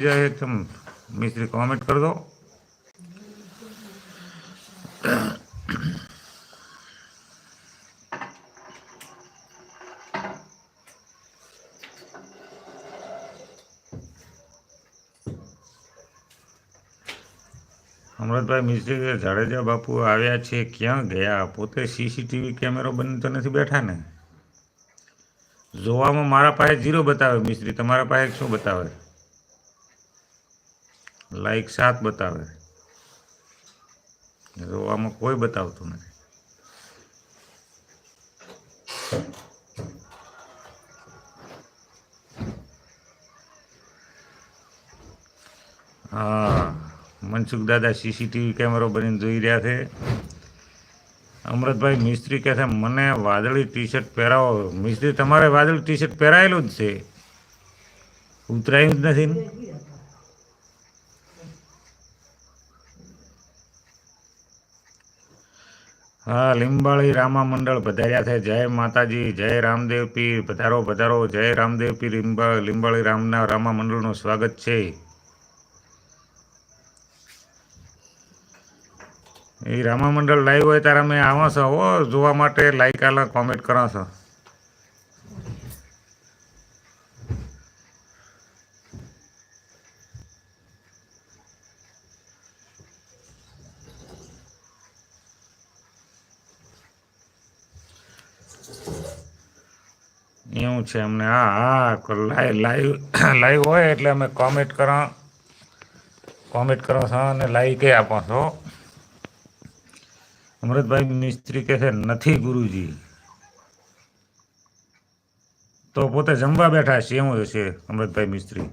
जाए तुम मिस्त्री कमेंट कर दो। અમૃતભાઈ મિસ્ત્રી કે જાડેજા બાપુ આવ્યા છે, ક્યાં ગયા? પોતે સીસીટીવી કેમેરો બની તો નથી બેઠા ને? જોવામાં મારા પાસે 0 બતાવે મિસ્ત્રી, તમારા પાસે શું બતાવે? લાઈક 7 બતાવે, જોવામાં કોઈ બતાવતું નથી. હા, મનસુખ દાદા સીસીટીવી કેમેરો બનીને જોઈ રહ્યા છે. અમૃતભાઈ મિસ્ત્રી કહે છે મને વાદળી ટી શર્ટ પહેરાવો. મિસ્ત્રી તમારે વાદળી ટી શર્ટ પહેરાયેલું જ છે, ઉતરાયું જ નથી ને? હા, લીંબાળી રામા મંડળ પધાર્યા છે. જય માતાજી, જય રામદેવ પીર, પધારો પધારો. જય રામદેવ પીર. લીંબાળી રામા મંડળનું સ્વાગત છે. એ રામા મંડળ લાઈવ હોય ત્યારે અમે આવો છો જોવા માટે. લાઈક આલા કોમેન્ટ કરો છો. એવું છે અમને. હા હા, લાઈવ હોય એટલે અમે કોમેન્ટ કરો છો અને લાઈક આપો છો. અમૃતભાઈ મિસ્ત્રી કહે છે નથી ગુરુજી, તો પોતે જમવા બેઠા છે એવું છે અમૃતભાઈ મિસ્ત્રી.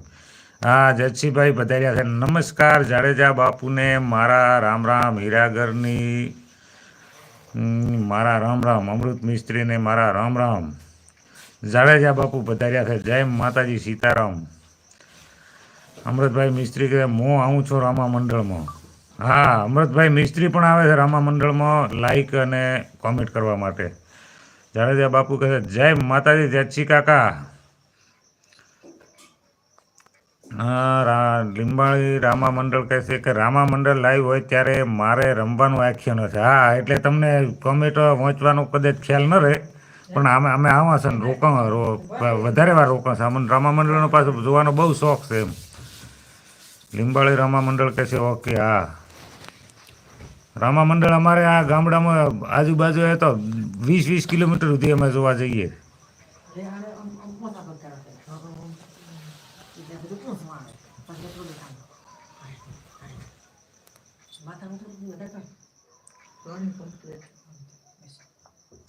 હા, જયસિંહભાઈ પધાર્યા છે. નમસ્કાર જાડેજા બાપુને મારા રામ રામ. હીરાગરની મારા રામ રામ. અમૃત મિસ્ત્રીને મારા રામ રામ. જાડેજા બાપુ પધાર્યા છે. જય માતાજી, સીતારામ. અમૃતભાઈ મિસ્ત્રી કહે હું આવું છું રામા મંડળમાં. હા, અમૃતભાઈ મિસ્ત્રી પણ આવે છે રામા મંડળમાં લાઈક અને કોમેન્ટ કરવા માટે. જાડેજા બાપુ કહે છે જય માતાજી, જયસી કાકા. હા, લીંબાળી રામા મંડળ કહે છે કે રામા મંડળ લાઈવ હોય ત્યારે મારે રમવાનું આખ્યાન છે. હા, એટલે તમને કોમેન્ટ વાંચવાનો કદાચ ખ્યાલ ન રહે, પણ અમે આવા છે ને વધારે વાર રોકાણ છે. અમને રામા મંડળનો પાછું જોવાનો બહુ શોખ છે એમ. લીંબાળી રામા મંડળ કહે છે ઓકે. હા, રામા મંડળ અમારે આ ગામડામાં આજુબાજુ એ તો 20 કિલોમીટર સુધી અમે જોવા જઈએ.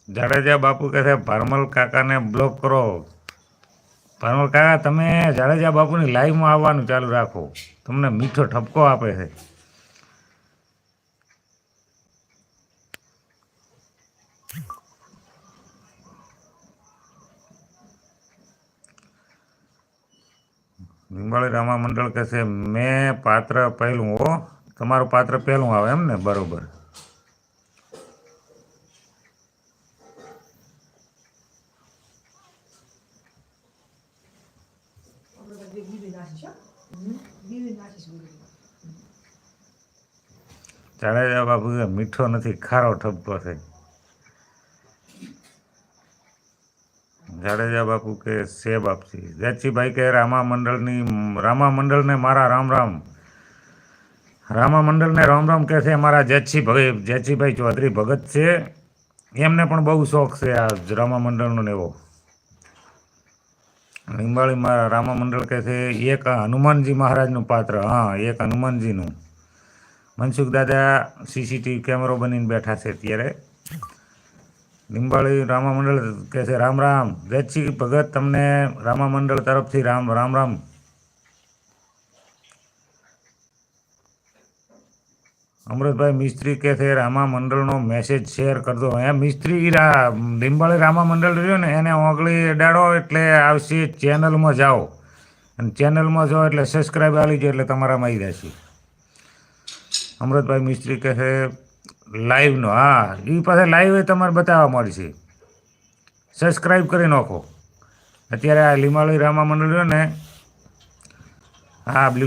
જાડેજા બાપુ કહે છે ભારમલ કાકાને બ્લોક કરો. ભારમલ કાકા તમે જાડેજા બાપુની લાઈવમાં આવવાનું ચાલુ રાખો, તમને મીઠો ઠપકો આપે છે. લીંબાળી રામા મંડળ કહે છે મેં પાત્ર પહેલું હો. તમારું પાત્ર પહેલું આવે એમ ને? બરોબર. જાડેજા બાપુ મીઠો નથી, ખારો ઠપકો છે. જાડેજા બાપુ કે સેબ આપસી. જયસિંહભાઈ કે રામા મંડળને મારા રામ રામ. રામા મંડળને રામ રામ કહે છે અમારા જયસિંહભાઈ ચૌધરી ભગત છે. એમને પણ બહુ શોખ છે આ રામા મંડળનો ને એવો. લીંબાળી રામા મંડળ કહે છે એક હનુમાનજી મહારાજનું પાત્ર. હા, એક હનુમાનજીનું. મનસુખ દાદા સીસીટીવી કેમેરો બનીને બેઠા છે અત્યારે. લીંબાળી રામા મંડળ કહે છે રામ રામ. જયસિંહ ભગત તમને રામા મંડળ તરફથી રામ રામ. અમૃતભાઈ મિસ્ત્રી કહે છે રામા મંડળનો મેસેજ શેર કરજો. મિસ્ત્રી લીંબાળી રામા મંડળ રહ્યો ને એને ઓગળી અડાડો એટલે આવશે. ચેનલમાં જાઓ અને ચેનલમાં જાઓ એટલે સબસ્ક્રાઈબ આવી જાય એટલે તમારામાં આવી જશે. અમૃતભાઈ મિસ્ત્રી કહે છે લાઈવનો. હા, એ પાસે લાઈવ તમારે બતાવવા મળશે. સબસ્ક્રાઈબ કરી નાખો. અત્યારે આ લીંબાળી રામા મંડળ રહ્યો ને, હા બ્લુ